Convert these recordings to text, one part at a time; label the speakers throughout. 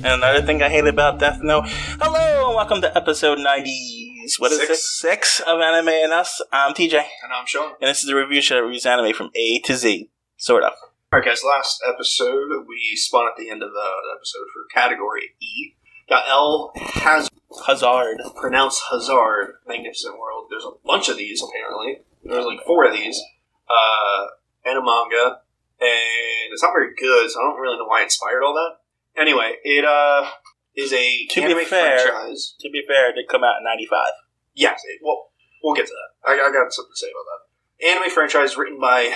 Speaker 1: And another thing I hate about Death Note. Hello, and welcome to episode 90s. What is this? 6 of Anime and Us. I'm TJ.
Speaker 2: And I'm Shawn.
Speaker 1: And this is a review show that reviews anime from A to Z. Sort of.
Speaker 2: Alright guys, last episode we spun at the end of the episode for category E. Got L
Speaker 1: Hazard.
Speaker 2: Pronounced Hazard. Magnificent World. There's a bunch of these apparently. There's like 4 of these. And a manga. And it's not very good, so I don't really know why it inspired all that. Anyway, it is a anime franchise.
Speaker 1: To be fair, it did come out in 95.
Speaker 2: Yes, we'll get to that. I got something to say about that. Anime franchise written by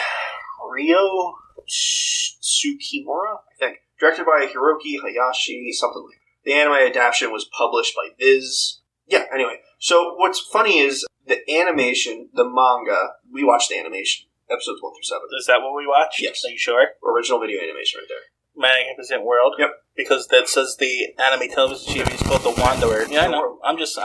Speaker 2: Ryo Tsukimura, I think. Directed by Hiroki Hayashi, something like that. The anime adaptation was published by Viz. Yeah, anyway. So what's funny is the animation, the manga, we watched the animation, episodes 1 through 7.
Speaker 1: Is that what we watched?
Speaker 2: Yes.
Speaker 1: Are you sure?
Speaker 2: Original video animation right there.
Speaker 1: Magnificent World.
Speaker 2: Yep. Because
Speaker 1: that says the anime television series is called The Wanderer. Yeah, I know. I'm just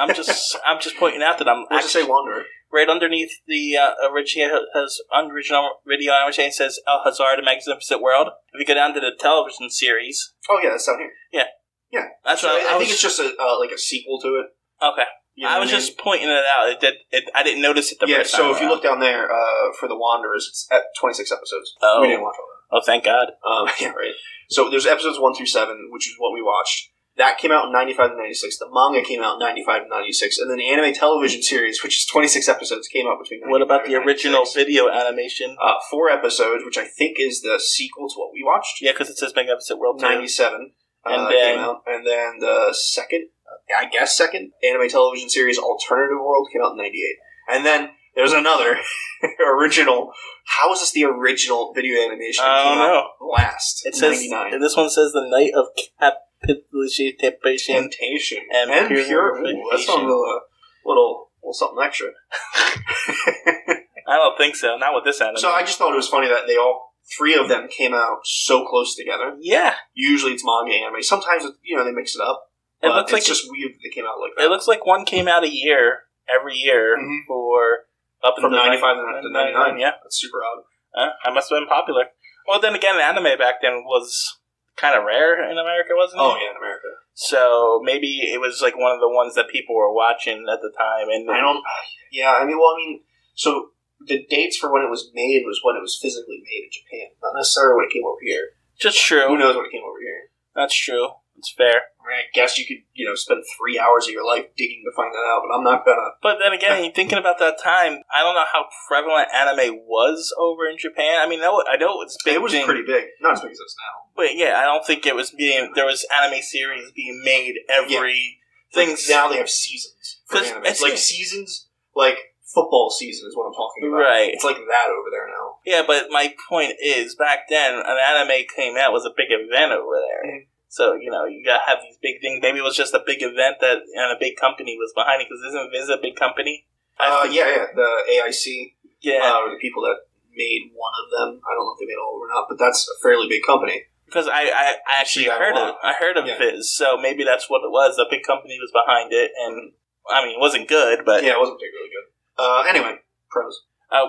Speaker 1: pointing out that I'm
Speaker 2: What's it say, Wanderer?
Speaker 1: Right underneath the original video animation says El Hazard, A Magnificent World. If you go down to the television series.
Speaker 2: Oh yeah, that's down here.
Speaker 1: Yeah.
Speaker 2: Yeah.
Speaker 1: That's
Speaker 2: so
Speaker 1: what
Speaker 2: I think it's just like a sequel to it.
Speaker 1: Okay.
Speaker 2: You know
Speaker 1: I was just pointing it out. I didn't notice it the first time.
Speaker 2: Yeah, so if you look down there for The Wanderers, it's at 26 episodes.
Speaker 1: Oh.
Speaker 2: We didn't watch all that.
Speaker 1: Oh, thank God.
Speaker 2: Yeah, right. So there's episodes 1 through 7, which is what we watched. That came out in 95 and 96. The manga came out in 95 and 96. And then the anime television series, which is 26 episodes, came out between 95
Speaker 1: What about the
Speaker 2: and 96.
Speaker 1: original video animation?
Speaker 2: 4 episodes, which I think is the sequel to what we watched.
Speaker 1: Yeah, because it says Magnificent World 2.
Speaker 2: 97
Speaker 1: and
Speaker 2: came out. And then the second anime television series, Alternative World, came out in 98. And then there's another original. How is this the original video animation?
Speaker 1: I don't know.
Speaker 2: Last.
Speaker 1: It says,
Speaker 2: 99.
Speaker 1: and this one says The Night of Temptation
Speaker 2: and Pure. That sounds a little something extra.
Speaker 1: I don't think so. Not with this anime.
Speaker 2: So I just thought it was funny that they all 3 of them came out so close together.
Speaker 1: Yeah.
Speaker 2: Usually it's manga anime. Sometimes they mix it up.
Speaker 1: It looks like
Speaker 2: just weird that they came out like that.
Speaker 1: It looks like one came out every year for up
Speaker 2: from
Speaker 1: until
Speaker 2: 95 to 99.
Speaker 1: Yeah,
Speaker 2: that's super odd.
Speaker 1: I must have been popular. Well, then again, anime back then was kind of rare in America, wasn't it?
Speaker 2: Oh yeah, in America.
Speaker 1: So maybe it was like one of the ones that people were watching at the time. And
Speaker 2: so the dates for when it was made was when it was physically made in Japan, not necessarily when it came over here.
Speaker 1: Just true.
Speaker 2: Who knows when it came over here?
Speaker 1: That's true. It's fair.
Speaker 2: I guess you could, spend 3 hours of your life digging to find that out, but I'm not gonna.
Speaker 1: But then again, thinking about that time, I don't know how prevalent anime was over in Japan. I mean, I know it's big.
Speaker 2: It was pretty big, not as big as it is now.
Speaker 1: But yeah, I don't think it was there was anime series being made every thing.
Speaker 2: Like now they have seasons for anime. It's like seasons, like football season is what I'm talking about.
Speaker 1: Right.
Speaker 2: It's like that over there now.
Speaker 1: Yeah, but my point is, back then, an anime came out was a big event over there. Mm-hmm. So, you gotta have these big things. Maybe it was just a big event and a big company was behind it, because isn't Viz a big company?
Speaker 2: Yeah, the AIC.
Speaker 1: Yeah.
Speaker 2: The people that made one of them. I don't know if they made all of them or not, but that's a fairly big company.
Speaker 1: Because I actually heard of Viz, so maybe that's what it was. A big company was behind it, and, it wasn't good, but...
Speaker 2: Yeah, it wasn't particularly good. Anyway, pros.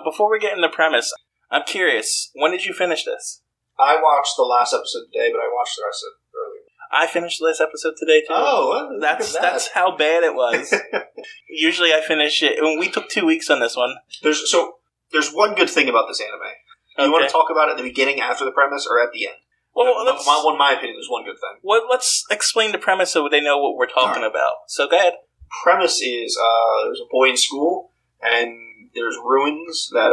Speaker 1: Before we get into premise, I'm curious, when did you finish this?
Speaker 2: I watched the last episode today, but I watched the rest of it earlier.
Speaker 1: I finished this episode today, too.
Speaker 2: Oh, well,
Speaker 1: that's how bad it was. Usually I finish it... We took 2 weeks on this one.
Speaker 2: There's one good thing about this anime. Okay. You want to talk about it at the beginning, after the premise, or at the end?
Speaker 1: Well,
Speaker 2: my opinion, there's one good thing.
Speaker 1: Well, let's explain the premise so they know what we're talking about. So go ahead.
Speaker 2: Premise is there's a boy in school, and there's ruins that,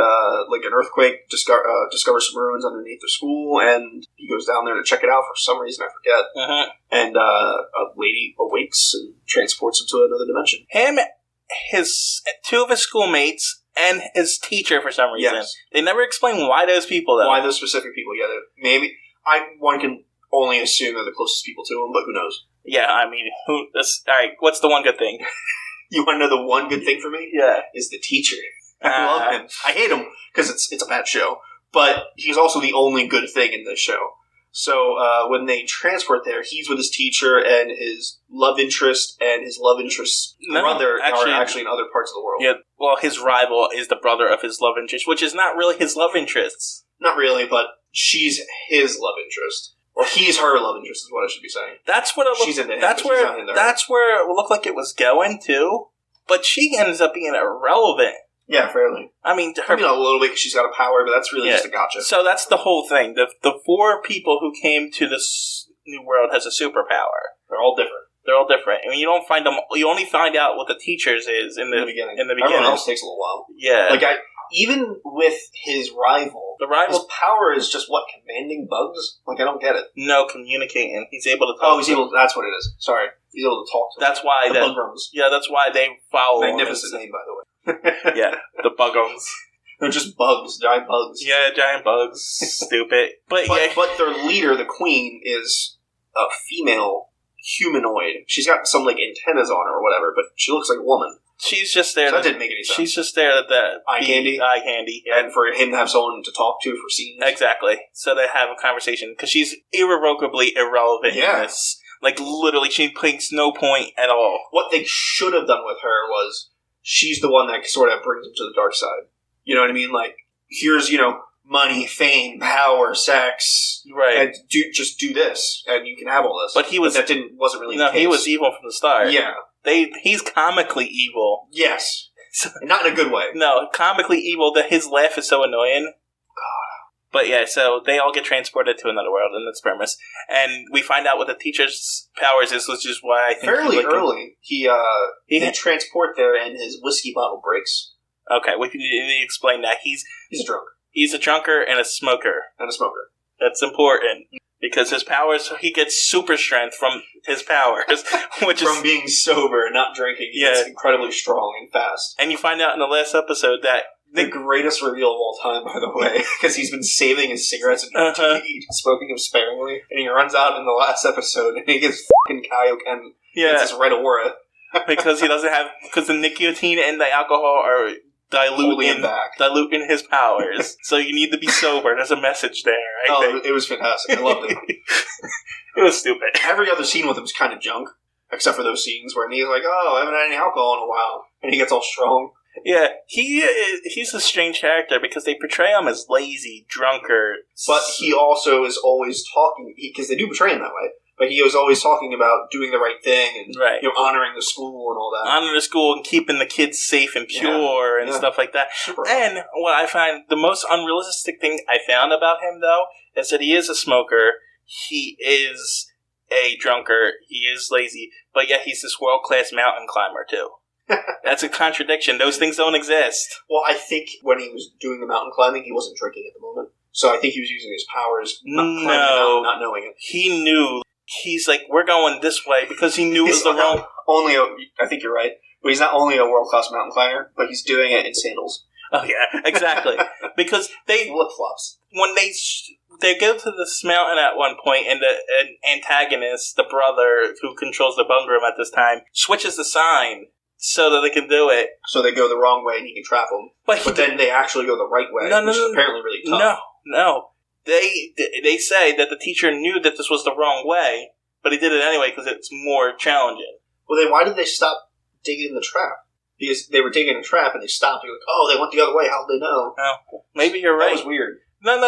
Speaker 2: like an earthquake discovers some ruins underneath the school, and he goes down there to check it out for some reason, I forget.
Speaker 1: Uh-huh.
Speaker 2: And a lady awakes and transports him to another dimension.
Speaker 1: Him, his 2 of his schoolmates, and his teacher for some reason.
Speaker 2: Yes.
Speaker 1: They never explain why those people, though.
Speaker 2: Why those specific people, yeah. Maybe... one can only assume they're the closest people to him, but who knows?
Speaker 1: Yeah, alright, what's the one good thing?
Speaker 2: You want to know the one good thing for me?
Speaker 1: Yeah.
Speaker 2: Is the teacher. I love him. I hate him because it's a bad show, but he's also the only good thing in this show. So when they transport there, he's with his teacher and his love interest and his love interest's brother are actually in other parts of the world.
Speaker 1: Yeah, well, his rival is the brother of his love interest, which is not really his love interest.
Speaker 2: Not really, but she's his love interest. Or he's her love interest is what I should be saying.
Speaker 1: That's what it looked.
Speaker 2: She's into him.
Speaker 1: That's
Speaker 2: but she's
Speaker 1: where.
Speaker 2: not into her.
Speaker 1: That's where it looked like it was going too. But she ends up being irrelevant.
Speaker 2: Yeah, fairly.
Speaker 1: I mean,
Speaker 2: a little bit because she's got a power, but that's really just a gotcha.
Speaker 1: So that's the whole thing. The 4 people who came to this new world has a superpower.
Speaker 2: They're all different.
Speaker 1: They're all different. I mean, you don't find them. You only find out what the teachers is in the beginning.
Speaker 2: Everyone else takes a little while.
Speaker 1: Yeah.
Speaker 2: Like even with his rival, his power is just what, commanding bugs? Like I don't get it.
Speaker 1: No, communicating. He's able to talk.
Speaker 2: That's what it is. Sorry, he's able to talk to them.
Speaker 1: That's why
Speaker 2: the bugrams.
Speaker 1: Yeah, that's why they follow.
Speaker 2: Magnificent name, by the way.
Speaker 1: Yeah, the bugrams.
Speaker 2: They're just bugs, giant bugs.
Speaker 1: Yeah, giant bugs. Stupid. But
Speaker 2: their leader, the queen, is a female humanoid. She's got some like antennas on her or whatever, but she looks like a woman.
Speaker 1: She's just there.
Speaker 2: So that didn't make any sense.
Speaker 1: She's just there that
Speaker 2: eye candy,
Speaker 1: yeah.
Speaker 2: And for him to have someone to talk to for scenes.
Speaker 1: Exactly. So they have a conversation because she's irrevocably irrelevant in this. Like literally, she makes no point at all.
Speaker 2: What they should have done with her was she's the one that sort of brings him to the dark side. You know what I mean? Like here's money, fame, power, sex,
Speaker 1: right?
Speaker 2: And just do this, and you can have all this. But wasn't really the case.
Speaker 1: He was evil from the start.
Speaker 2: Yeah.
Speaker 1: He's comically evil.
Speaker 2: Yes. Not in a good way.
Speaker 1: No, comically evil that his laugh is so annoying. God. But yeah, so they all get transported to another world, and it's premise. And we find out what the teacher's powers is, which is why I think
Speaker 2: fairly early. They transport there, and his whiskey bottle breaks.
Speaker 1: Okay, we can explain that. He's
Speaker 2: a drunk.
Speaker 1: He's a drunker and a smoker. That's important. Because his powers, he gets super strength from his powers, which is
Speaker 2: from being sober and not drinking. He gets incredibly strong and fast.
Speaker 1: And you find out in the last episode that
Speaker 2: the greatest reveal of all time, by the way, because he's been saving his cigarettes and smoking them sparingly, and he runs out in the last episode and he gets fucking Kaioken. Yeah, it's his red aura
Speaker 1: because the nicotine and the alcohol are diluting his powers. So you need to be sober. There's a message there.
Speaker 2: It was fantastic. I loved it.
Speaker 1: It was stupid.
Speaker 2: Every other scene with him was kind of junk, except for those scenes where he's like, "Oh, I haven't had any alcohol in a while," and he gets all strong.
Speaker 1: Yeah, he's a strange character because they portray him as lazy, drunkard.
Speaker 2: But he also is always talking, because they do portray him that way. But he was always talking about doing the right thing and honoring the school and all that.
Speaker 1: Honoring the school and keeping the kids safe and pure and stuff like that. Super. And what I find the most unrealistic thing I found about him, though, is that he is a smoker, he is a drunkard, he is lazy, but yet he's this world-class mountain climber, too. That's a contradiction. Those things don't exist.
Speaker 2: Well, I think when he was doing the mountain climbing, he wasn't drinking at the moment. So I think he was using his powers, not knowing it.
Speaker 1: He knew. He's like, we're going this way because he knew it was the wrong.
Speaker 2: I think you're right, but he's not only a world class mountain climber, but he's doing it in sandals.
Speaker 1: Oh yeah, exactly. Because they
Speaker 2: flip flops
Speaker 1: when they go to this mountain at one point, and the antagonist, the brother who controls the bungalow at this time, switches the sign so that they can do it.
Speaker 2: So they go the wrong way, and he can trap them. But then they actually go the right way, which is apparently really tough.
Speaker 1: No. They say that the teacher knew that this was the wrong way, but he did it anyway because it's more challenging.
Speaker 2: Well, then why did they stop digging the trap? Because they were digging a trap and they stopped. You're like, oh, they went the other way. How'd they know?
Speaker 1: Oh, maybe you're right.
Speaker 2: That was weird.
Speaker 1: No,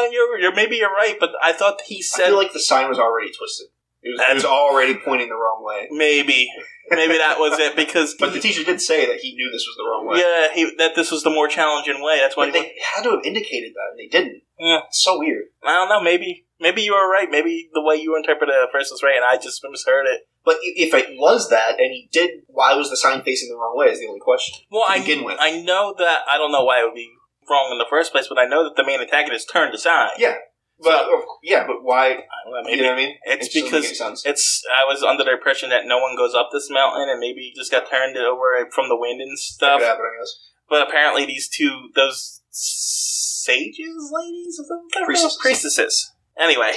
Speaker 1: maybe you're right, but I thought he said...
Speaker 2: I feel like the sign was already twisted. It was already pointing the wrong way.
Speaker 1: Maybe that was it, because...
Speaker 2: But the teacher did say that he knew this was the wrong way.
Speaker 1: Yeah, that this was the more challenging way. That's why
Speaker 2: they had to have indicated that, and they didn't.
Speaker 1: Yeah.
Speaker 2: It's so weird.
Speaker 1: I don't know, maybe you were right. Maybe the way you interpreted it at first was right, and I just misheard it.
Speaker 2: But if it was that, and he did, why was the sign facing the wrong way is the only question.
Speaker 1: Well, I know that, I don't know why it would be wrong in the first place, but I know that the main antagonist turned the sign.
Speaker 2: Yeah. But why?
Speaker 1: I don't know, maybe,
Speaker 2: you know what I mean?
Speaker 1: It's because I was under the impression that no one goes up this mountain, and maybe he just got turned over from the wind and stuff.
Speaker 2: That could happen, I guess.
Speaker 1: But apparently those sages, ladies, priestesses. Anyway.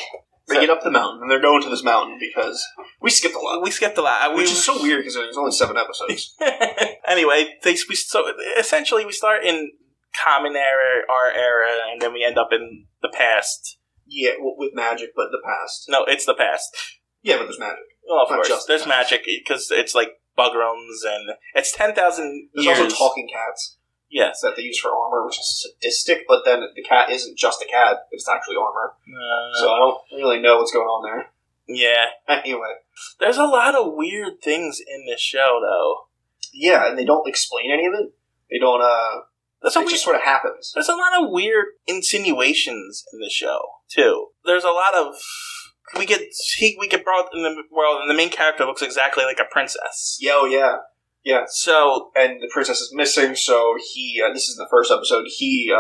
Speaker 2: They get up the mountain, and they're going to this mountain because we skipped a lot. Which is so weird because there's only 7 episodes.
Speaker 1: Anyway, essentially we start in common era, our era, and then we end up in the past.
Speaker 2: Yeah, with magic, but the past.
Speaker 1: No, it's the past.
Speaker 2: Yeah, but there's magic.
Speaker 1: Well, of course. There's magic because it's like bugrams, and it's 10,000 years.
Speaker 2: There's also talking cats.
Speaker 1: Yes.
Speaker 2: that they use for armor, which is sadistic, but then the cat isn't just a cat, it's actually armor. So I don't really know what's going on there.
Speaker 1: Yeah.
Speaker 2: Anyway.
Speaker 1: There's a lot of weird things in this show, though.
Speaker 2: Yeah, and they don't explain any of it. They don't, it just sort of happens.
Speaker 1: There's a lot of weird insinuations in the show, too. There's a lot of... We get brought in the world, and the main character looks exactly like a princess.
Speaker 2: Yeah.
Speaker 1: So...
Speaker 2: And the princess is missing, so he, this is the first episode, he,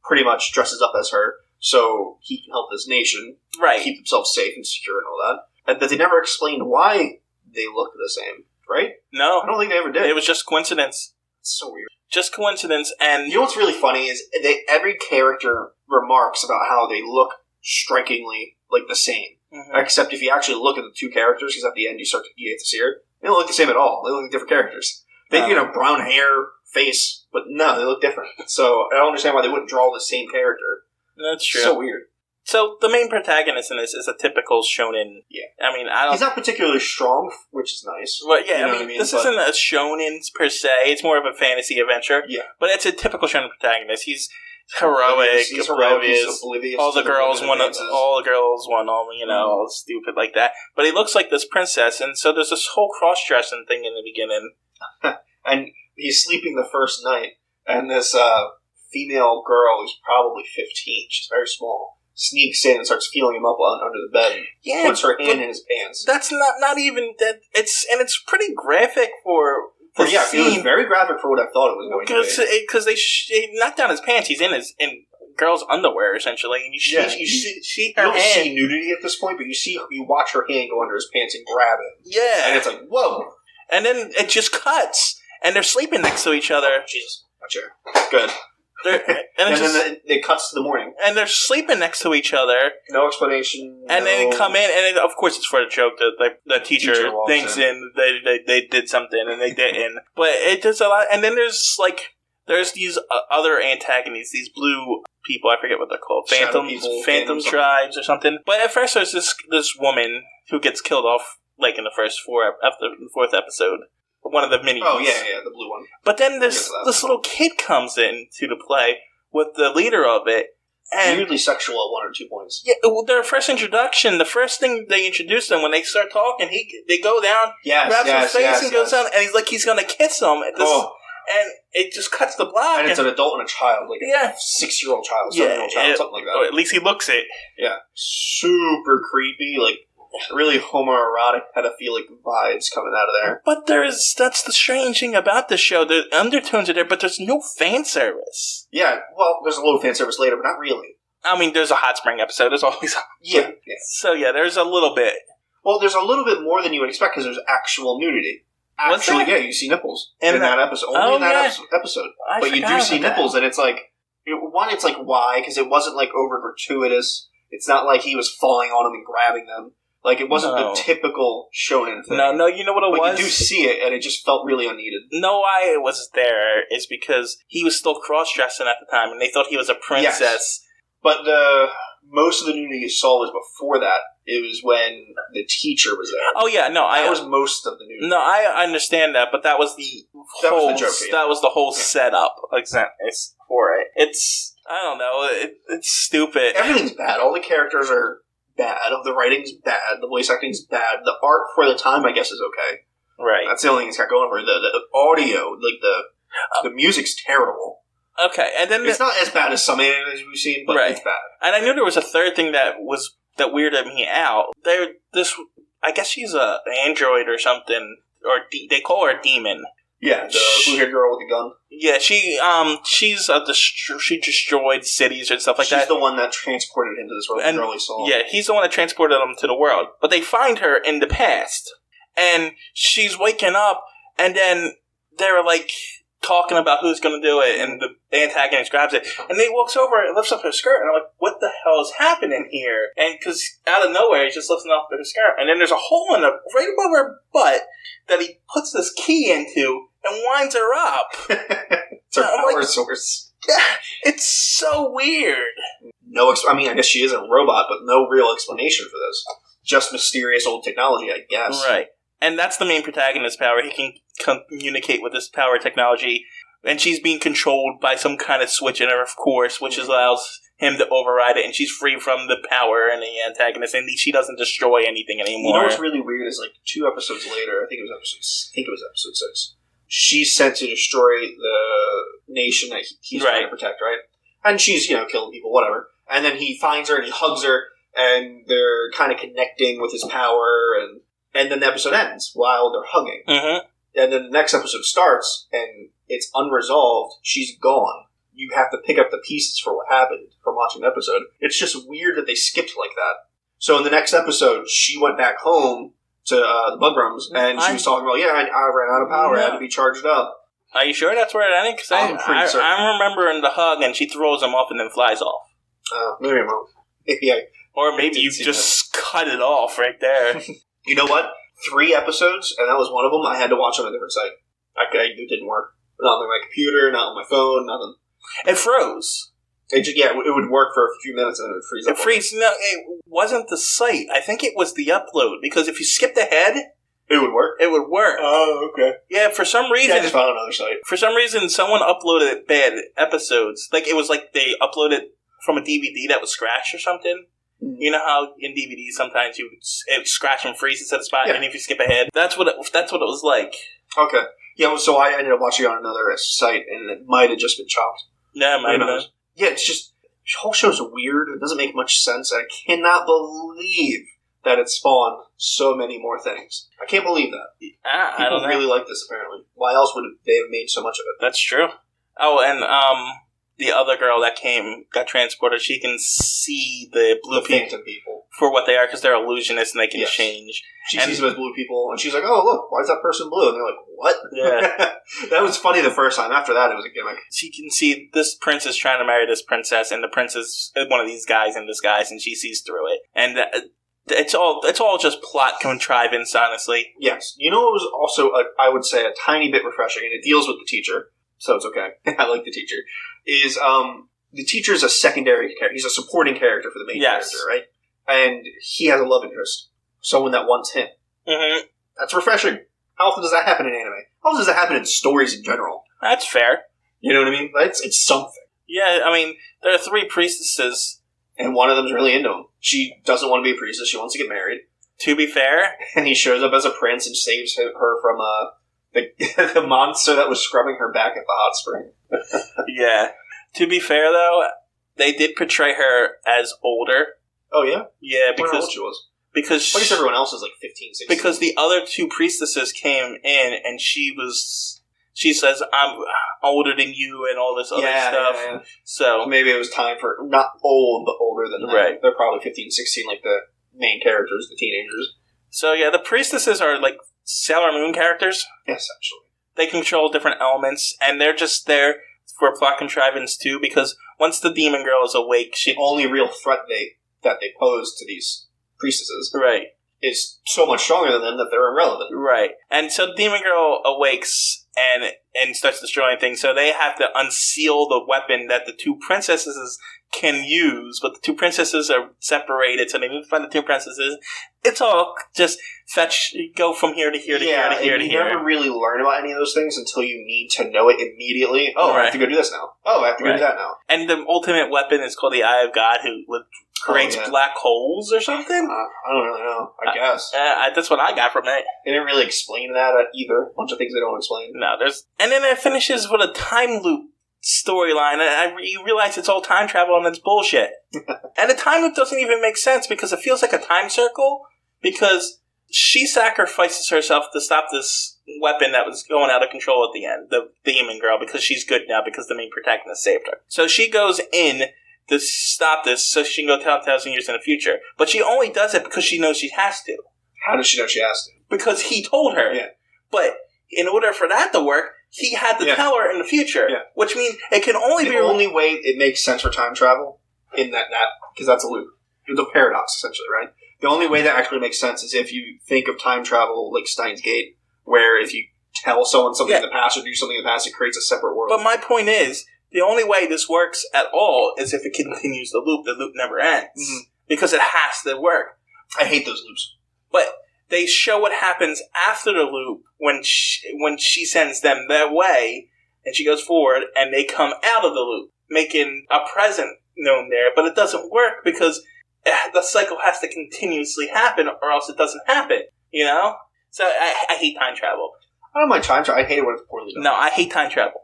Speaker 2: pretty much dresses up as her, so he can help his nation keep themselves safe and secure and all that. And that they never explained why they look the same, right?
Speaker 1: No.
Speaker 2: I don't think they ever did.
Speaker 1: It was just coincidence.
Speaker 2: It's so weird.
Speaker 1: Just coincidence, and...
Speaker 2: You know what's really funny is every character remarks about how they look strikingly like the same. Mm-hmm. Except if you actually look at the two characters, because at the end you get to see her, they don't look the same at all. They look like different characters. They brown hair, face, but no, they look different. So I don't understand why they wouldn't draw the same character.
Speaker 1: That's true.
Speaker 2: So weird.
Speaker 1: So the main protagonist in this is a typical shonen.
Speaker 2: Yeah.
Speaker 1: I mean,
Speaker 2: he's not particularly strong, which is nice.
Speaker 1: Well, yeah, I mean, this isn't a shonen per se. It's more of a fantasy adventure.
Speaker 2: Yeah.
Speaker 1: But it's a typical shonen protagonist. He's heroic,
Speaker 2: he's oblivious.
Speaker 1: All the girls want all stupid like that. But he looks like this princess, and so there's this whole cross-dressing thing in the beginning.
Speaker 2: And he's sleeping the first night, and this female girl who's probably 15, she's very small, sneaks in and starts feeling him up under the bed and puts her hand in his pants.
Speaker 1: That's not even that. It's pretty graphic for the scene.
Speaker 2: It was very graphic for what I thought it was going to be.
Speaker 1: Because they knocked down his pants. He's in girl's underwear essentially, and you see her hand.
Speaker 2: You don't see nudity at this point, but you watch her hand go under his pants and grab him.
Speaker 1: Yeah,
Speaker 2: and it's like whoa,
Speaker 1: and then it just cuts, and they're sleeping next to each other.
Speaker 2: Jesus, gotcha. Good. And then it cuts to the morning.
Speaker 1: And they're sleeping next to each other.
Speaker 2: No explanation.
Speaker 1: And then they come in, and of course it's for the joke that the teacher thinks they did something, and they didn't. But it does a lot. And then there's these other antagonists, these blue people, I forget what they're called. Phantom tribes or something. But at first there's this woman who gets killed off, like in the first fourth episode. One of the minis.
Speaker 2: Oh, yeah, the blue one.
Speaker 1: But then this little kid comes into the play with the leader of it. And
Speaker 2: weirdly sexual at 1 or 2 points.
Speaker 1: Yeah, their first introduction, the first thing they introduce them, when they start talking, they go down, grabs his face and goes down, and he's going to kiss him. And it just cuts the block.
Speaker 2: And it's an adult and a child, like a 6-year-old child, 7-year-old child, something like that.
Speaker 1: Or at least he looks it.
Speaker 2: Yeah. Super creepy, really homoerotic, pedophilic vibes coming out of there.
Speaker 1: But that's the strange thing about this show. The undertones are there, but there's no fan service.
Speaker 2: Yeah, well, there's a little fan service later, but not really.
Speaker 1: I mean, there's a hot spring episode. There's always...
Speaker 2: Yeah.
Speaker 1: So, yeah, there's a little bit.
Speaker 2: Well, there's a little bit more than you would expect, because there's actual nudity. Actually, yeah, you see nipples in that episode. Only in that episode. But you do see nipples, and it's like... One, it's like, why? Because it wasn't, over gratuitous. It's not like he was falling on them and grabbing them. It wasn't the typical shonen thing.
Speaker 1: No, you know what it was?
Speaker 2: But you do see it, and it just felt really unneeded.
Speaker 1: No, why it was there is because he was still cross-dressing at the time, and they thought he was a princess.
Speaker 2: Yes. But most of the nudity you saw was before that. It was when the teacher was there.
Speaker 1: Oh, yeah, no.
Speaker 2: That was most of the nudity.
Speaker 1: No, I understand that, but that was the whole joke. That was the whole setup for it. It's, I don't know, it's stupid.
Speaker 2: Everything's bad. All the characters are bad. The writing's bad. The voice acting's bad. The art for the time, I guess, is okay.
Speaker 1: Right.
Speaker 2: That's the only thing it's got going for it. The audio, the music's terrible.
Speaker 1: Okay, and then
Speaker 2: it's not as bad as some animes we've seen, but it's bad.
Speaker 1: And I knew there was a third thing that weirded me out. I guess she's an android or something, or they call her a demon.
Speaker 2: Yeah, the blue-haired girl with the gun.
Speaker 1: Yeah, she destroyed cities and stuff like that.
Speaker 2: She's the one that transported him to this world. Early Saul.
Speaker 1: Yeah, he's the one that transported him to the world. But they find her in the past, and she's waking up, and then they're talking about who's going to do it, and the antagonist grabs it, and then he walks over and lifts up her skirt, and I'm like, what the hell is happening here? And because out of nowhere, he's just lifting up her skirt, and then there's a hole in right above her butt that he puts this key into and winds her up.
Speaker 2: It's her power source.
Speaker 1: Yeah, it's so weird.
Speaker 2: I guess she is a robot, but no real explanation for this. Just mysterious old technology, I guess.
Speaker 1: Right. And that's the main protagonist's power. He can communicate with this power technology And she's being controlled by some kind of switch in her, of course, which allows him to override it, and she's free from the power and the antagonist, and she doesn't destroy anything anymore.
Speaker 2: You know what's really weird is, like, 2 episodes later, I think it was episode 6, she's sent to destroy the nation that he's trying to protect, right? And she's, killing people, whatever. And then he finds her and he hugs her, and they're kind of connecting with his power, and then the episode ends while they're hugging.
Speaker 1: Mm-hmm.
Speaker 2: And then the next episode starts, and it's unresolved. She's gone. You have to pick up the pieces for what happened from watching the episode. It's just weird that they skipped like that. So in the next episode, she went back home to the Bugrams, and she was talking about, I ran out of power. I had to be charged up.
Speaker 1: Are you sure that's where it ended? Because
Speaker 2: I'm pretty certain.
Speaker 1: I'm remembering the hug, and she throws him off and then flies off.
Speaker 2: Maybe I'm wrong. Yeah.
Speaker 1: Or maybe you just cut it off right there.
Speaker 2: You know what? 3 episodes, and that was one of them. I had to watch on a different site. It didn't work. Not on my computer, not on my phone, nothing.
Speaker 1: It froze.
Speaker 2: It would work for a few minutes and then it would freeze up.
Speaker 1: No, it wasn't the site. I think it was the upload, because if you skipped ahead,
Speaker 2: it would work.
Speaker 1: It would work.
Speaker 2: Oh, okay.
Speaker 1: Yeah, for some reason.
Speaker 2: I just found another site.
Speaker 1: For some reason, someone uploaded bad episodes. Like, it was like they uploaded from a DVD that was scratched or something. Mm-hmm. You know how in DVDs sometimes it scratch and freezes at a spot, and if you skip ahead, that's what it was like.
Speaker 2: Okay. Yeah, so I ended up watching it on another site, and it might have just been chopped.
Speaker 1: Yeah, it might have been.
Speaker 2: Yeah, it's just, the whole show's weird. It doesn't make much sense. I cannot believe that it spawned so many more things. I can't believe that. People really like this, apparently. Why else would they have made so much of it?
Speaker 1: That's true. Oh, and the other girl that got transported, she can see the blue
Speaker 2: phantom people
Speaker 1: for what they are, because they're illusionists and they can change.
Speaker 2: She sees them as blue people, and she's like, oh, look, why is that person blue? And they're like, what?
Speaker 1: Yeah.
Speaker 2: That was funny the first time. After that, it was a gimmick.
Speaker 1: She can see this princess trying to marry this princess, and the princess is one of these guys in disguise, and she sees through it. And it's all just plot contrivance, honestly.
Speaker 2: Yes. You know what was also, I would say, a tiny bit refreshing, and it deals with the teacher, so it's okay. I like the teacher. Is the teacher is a secondary character. He's a supporting character for the main character, right? And he has a love interest. Someone that wants him.
Speaker 1: Mm-hmm.
Speaker 2: That's refreshing. How often does that happen in anime? How often does that happen in stories in general?
Speaker 1: That's fair.
Speaker 2: You know what I mean? It's something.
Speaker 1: Yeah, I mean, there are 3 priestesses.
Speaker 2: And one of them's really into him. She doesn't want to be a priestess. She wants to get married.
Speaker 1: To be fair.
Speaker 2: And he shows up as a prince and saves her from the monster that was scrubbing her back at the hot spring.
Speaker 1: Yeah. To be fair, though, they did portray her as older.
Speaker 2: Oh, yeah?
Speaker 1: Yeah,
Speaker 2: because... I wonder how old she was.
Speaker 1: Because
Speaker 2: I guess everyone else is like 15, 16.
Speaker 1: Because the other 2 priestesses came in, and she says, I'm older than you, and all this other stuff. Yeah. So
Speaker 2: maybe it was time for, not old, but older than that.
Speaker 1: Right.
Speaker 2: They're probably 15, 16, like the main characters, the teenagers.
Speaker 1: So yeah, the priestesses are like Sailor Moon characters.
Speaker 2: Essentially.
Speaker 1: They control different elements, and they're just there for plot contrivance too, because once the demon girl is awake,
Speaker 2: the only real threat that they pose to these priestesses,
Speaker 1: right,
Speaker 2: is so much stronger than them that they're irrelevant.
Speaker 1: Right. And so the demon girl awakes and starts destroying things, so they have to unseal the weapon that the 2 princesses can use, but the 2 princesses are separated, so they need to find the 2 princesses. It's all just go from here to here to here to here to here.
Speaker 2: You never really learn about any of those things until you need to know it immediately. Oh, I have to go do this now. Oh, I have to go do that now.
Speaker 1: And the ultimate weapon is called the Eye of God, who creates black holes or something?
Speaker 2: I don't really know. I guess.
Speaker 1: That's what I got from it.
Speaker 2: They didn't really explain that either. A bunch of things they don't explain.
Speaker 1: No, and then it finishes with a time loop storyline. You realize it's all time travel and it's bullshit. And the time loop doesn't even make sense because it feels like a time circle, because she sacrifices herself to stop this weapon that was going out of control at the end, the demon girl, because she's good now because the main protagonist saved her. So she goes in to stop this so she can go 10,000 years in the future. But she only does it because she knows she has to.
Speaker 2: How does she know she has to?
Speaker 1: Because he told her.
Speaker 2: Yeah.
Speaker 1: But in order for that to work, he had to tell her in the future. Yeah. Which means it can only be...
Speaker 2: The only way it makes sense for time travel, in that because that's a loop. It's a paradox, essentially, right? The only way that actually makes sense is if you think of time travel like Steins Gate, where if you tell someone something in the past or do something in the past, it creates a separate world.
Speaker 1: But my point is, the only way this works at all is if it continues the loop. The loop never ends. Mm-hmm. Because it has to work.
Speaker 2: I hate those loops.
Speaker 1: But they show what happens after the loop when she sends them their way, and she goes forward, and they come out of the loop, making a present known there, but it doesn't work because the cycle has to continuously happen, or else it doesn't happen, you know? So I hate time travel.
Speaker 2: I don't mind time travel. I hate it when it's poorly done.
Speaker 1: No, I hate time travel.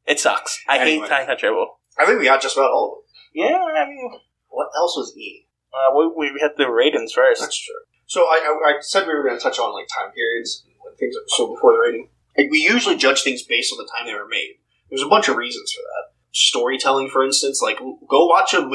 Speaker 1: It sucks. I hate time travel.
Speaker 2: I think we got just about all of them.
Speaker 1: Yeah, I mean...
Speaker 2: What else was E?
Speaker 1: We had the ratings first.
Speaker 2: That's true. So I said we were going to touch on like time periods when things are so before the rating. Like, we usually judge things based on the time they were made. There's a bunch of reasons for that. Storytelling, for instance, like go watch a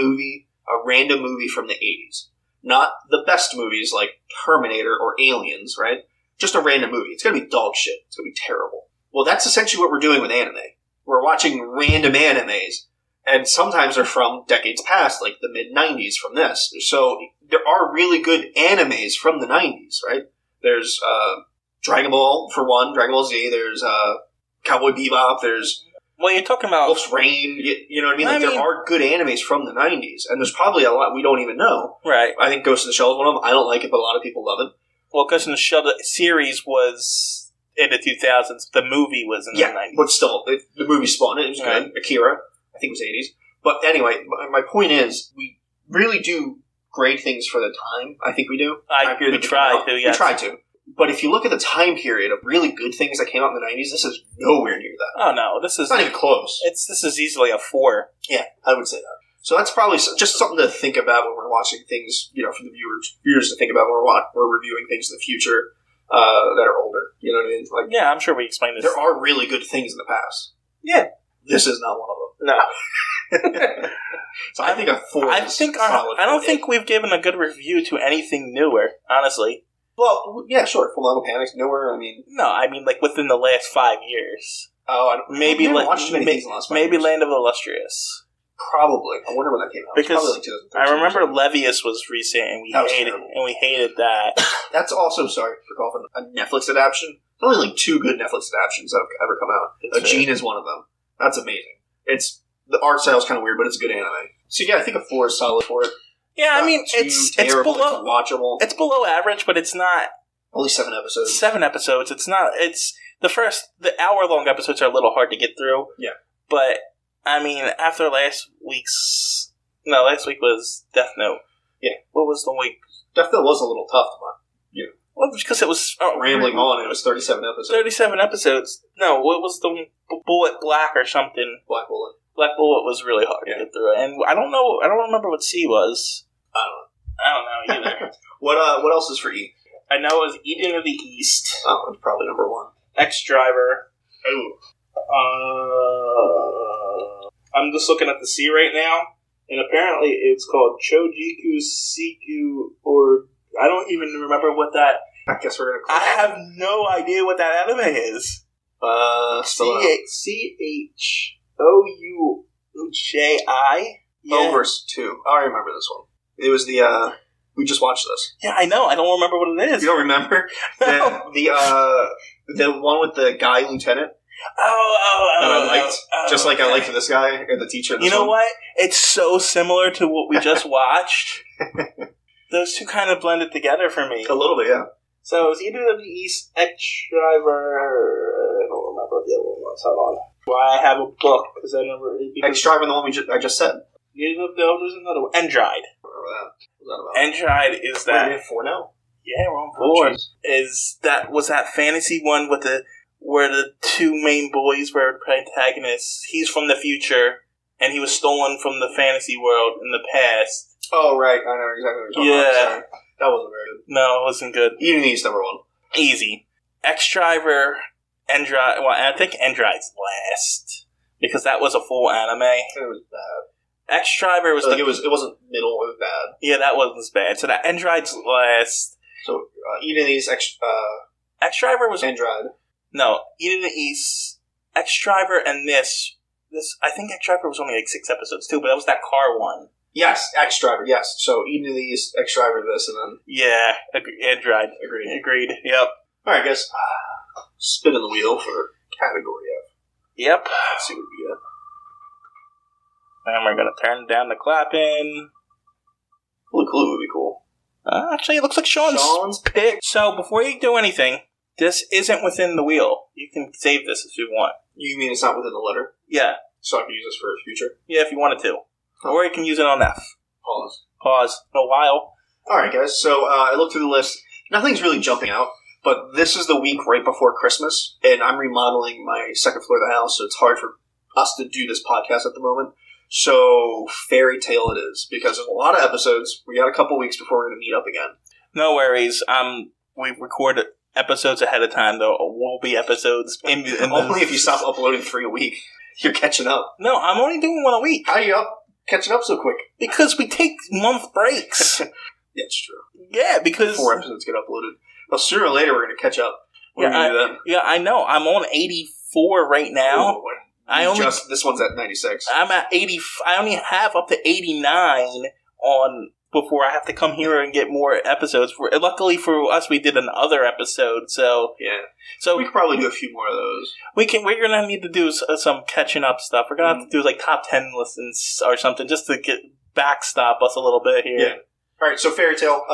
Speaker 2: random movie from the 80s. Not the best movies like Terminator or Aliens, right? Just a random movie. It's going to be dog shit. It's going to be terrible. Well, that's essentially what we're doing with anime. We're watching random animes, and sometimes they're from decades past, like the mid-90s from this. So there are really good animes from the 90s, right? There's Dragon Ball, for one, Dragon Ball Z. There's Cowboy Bebop. There's...
Speaker 1: Well, you're talking about...
Speaker 2: Wolf's Rain. You know what I mean? There are good animes from the 90s, and there's probably a lot we don't even know.
Speaker 1: Right.
Speaker 2: I think Ghost in the Shell is one of them. I don't like it, but a lot of people love it.
Speaker 1: Well, Ghost in the Shell, the series was in the 2000s. The movie was in the 90s.
Speaker 2: But still, the movie spawned it. It was good. Akira, I think it was 80s. But anyway, my point is, we really do great things for the time. I think we do.
Speaker 1: We try to, yes.
Speaker 2: We try to. But if you look at the time period of really good things that came out in the 90s, this is nowhere near that.
Speaker 1: Oh, no. This is...
Speaker 2: It's not even close.
Speaker 1: This is easily a 4.
Speaker 2: Yeah, I would say that. So that's probably just something to think about when we're watching things, for the viewers to think about when we're reviewing things in the future that are older. You know what I mean? Like,
Speaker 1: yeah, I'm sure we explained this.
Speaker 2: There are really good things in the past.
Speaker 1: Yeah.
Speaker 2: This is not one of them. No. So I think a 4 is solid. I
Speaker 1: don't think we've given a good review to anything newer, honestly.
Speaker 2: Well, yeah, sure. Full Metal Panic's newer.
Speaker 1: No, I mean like within the last 5 years.
Speaker 2: Oh,
Speaker 1: maybe
Speaker 2: watched many things in the last 5
Speaker 1: maybe
Speaker 2: years.
Speaker 1: Land of the Illustrious.
Speaker 2: Probably. I wonder when that came out.
Speaker 1: Because
Speaker 2: like
Speaker 1: I remember Levius was recent, and we hated that.
Speaker 2: That's also, sorry for coughing, a Netflix adaptation. There's only like 2 good Netflix adaptations that have ever come out. Gene is one of them. That's amazing. The art style is kind of weird, but it's a good anime. So yeah, I think a 4 is solid for it.
Speaker 1: Yeah, I mean, it's below...
Speaker 2: It's watchable.
Speaker 1: It's below average, but it's not...
Speaker 2: Only 7 episodes.
Speaker 1: 7 episodes. It's not... It's... The hour-long episodes are a little hard to get through.
Speaker 2: Yeah.
Speaker 1: But, I mean, after last week's... No, last week was Death Note.
Speaker 2: Yeah.
Speaker 1: What was the week?
Speaker 2: Death Note was a little tough, but... Yeah.
Speaker 1: Well, because it was...
Speaker 2: rambling on, and it was 37 episodes.
Speaker 1: 37 episodes. No, what was the... Bullet Black or something?
Speaker 2: Black Bullet.
Speaker 1: Black Bullet was really hard to get through. And I don't remember what C was.
Speaker 2: I
Speaker 1: don't know either.
Speaker 2: What else is for E?
Speaker 1: I know it was Eden of the East.
Speaker 2: Oh, it's probably number 1.
Speaker 1: X-Driver.
Speaker 2: Oh.
Speaker 1: I'm just looking at the C right now, and apparently it's called Chojiku Siku, or I don't even remember what that...
Speaker 2: I guess we're going to...
Speaker 1: I have no idea what that anime is. CHOUJI?
Speaker 2: Yeah. Verse 2. I remember this one. It was the, we just watched this.
Speaker 1: Yeah, I know. I don't remember what it is.
Speaker 2: You don't remember?
Speaker 1: No.
Speaker 2: The one with the guy lieutenant? That I liked. Just like I liked this guy, or the teacher.
Speaker 1: You know what? It's so similar to what we just watched. Those two kind of blended together for me.
Speaker 2: A little bit, yeah.
Speaker 1: So it was Eden of the East, X-Driver... I don't remember what the other one was. Hold on. Why I have a book, because I never...
Speaker 2: X-Driver, the one I just said.
Speaker 1: No, there's another one. Endride.
Speaker 2: What was that about?
Speaker 1: Endride is that...
Speaker 2: Wait, 4 now?
Speaker 1: Yeah, we're on 4. Was that fantasy one with where the 2 main boys were protagonists. He's from the future, and he was stolen from the fantasy world in the past.
Speaker 2: Oh, right. I know exactly what you're talking about. Sorry. That wasn't very good.
Speaker 1: No, it wasn't good.
Speaker 2: Eden East, number 1.
Speaker 1: Easy. X-Driver, Endride... Well, I think Endride's last, because that was a full anime.
Speaker 2: It was bad.
Speaker 1: X-Driver was...
Speaker 2: It wasn't middle, it was bad.
Speaker 1: Yeah, that wasn't as bad. So that Endride's last...
Speaker 2: So, Eden East,
Speaker 1: X-Driver was...
Speaker 2: Endride.
Speaker 1: No, Eden East, X-Driver, and this... I think X-Driver was only like 6 episodes too, but that was that car one.
Speaker 2: Yes, X-Driver, yes. So, Eden East, X-Driver, this, and then...
Speaker 1: Yeah, Endride. Agreed, yep.
Speaker 2: Alright, guys. Spin in the wheel for category F.
Speaker 1: Yep.
Speaker 2: Let's see what we get.
Speaker 1: And we're going to turn down the clapping.
Speaker 2: Blue Clue would be cool.
Speaker 1: Actually, it looks like Shawn's pick. So, before you do anything, This isn't within the wheel. You can save this if you want.
Speaker 2: You mean it's not within the letter?
Speaker 1: Yeah.
Speaker 2: So I can use this for the future?
Speaker 1: Yeah, if you wanted to. Or you can use it on F.
Speaker 2: Pause.
Speaker 1: A while.
Speaker 2: Alright, guys. So I looked through the list. Nothing's really jumping out, but this is the week right before Christmas, and I'm remodeling my second floor of the house, so it's hard for us to do this podcast at the moment. So Fairy Tale it is, because there's a lot of episodes. We got a couple weeks before we're going to meet up again.
Speaker 1: No worries. We record episodes ahead of time, though. Will be episodes in
Speaker 2: Only if you stop uploading 3 a week. You're catching up.
Speaker 1: No, I'm only doing 1 a week.
Speaker 2: How are you catching up so quick?
Speaker 1: Because we take month breaks.
Speaker 2: Yeah, it's true.
Speaker 1: Yeah, because
Speaker 2: 4 episodes get uploaded. Well, sooner or later we're going to catch up.
Speaker 1: Yeah, I know. I'm on 84 right now.
Speaker 2: Ooh, this one's at 96.
Speaker 1: I'm at 80. I only have up to 89 on before I have to come here and get more episodes. Luckily for us, we did another episode, so
Speaker 2: yeah.
Speaker 1: So
Speaker 2: we could probably do a few more of those.
Speaker 1: We're gonna need to do some catching up stuff. We're gonna have to do like top 10 listens or something just to backstop us a little bit here.
Speaker 2: Yeah. All right. So Fairy Tale.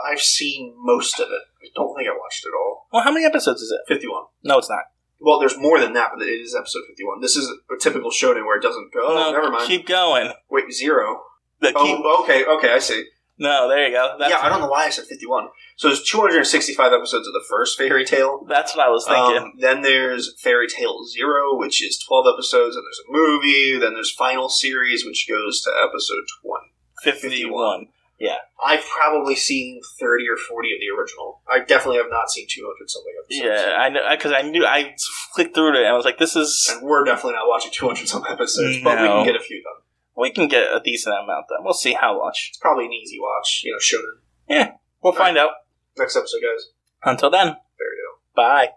Speaker 2: I've seen most of it. I don't think I watched it all.
Speaker 1: Well, how many episodes is it?
Speaker 2: 51.
Speaker 1: No, it's not.
Speaker 2: Well, there's more than that, but it is episode 51. This is a typical shonen where it doesn't go, oh, never mind.
Speaker 1: Keep going.
Speaker 2: Wait, 0. Okay, I see.
Speaker 1: No, there you go.
Speaker 2: I don't know why I said 51. So there's 265 episodes of the first Fairy Tale.
Speaker 1: That's what I was thinking.
Speaker 2: Then there's Fairy Tale 0, which is 12 episodes, and there's a movie. Then there's Final Series, which goes to episode 51.
Speaker 1: Yeah.
Speaker 2: I've probably seen 30 or 40 of the original. I definitely have not seen 200-something episodes.
Speaker 1: Yeah, I know, because I clicked through it and I was like, this is...
Speaker 2: And we're definitely not watching 200-some episodes, but we can get a few done.
Speaker 1: We can get a decent amount done. We'll see how much.
Speaker 2: It's probably an easy watch, shonen.
Speaker 1: Yeah, we'll find out.
Speaker 2: Next episode, guys.
Speaker 1: Until then.
Speaker 2: Fairy Tale.
Speaker 1: Bye.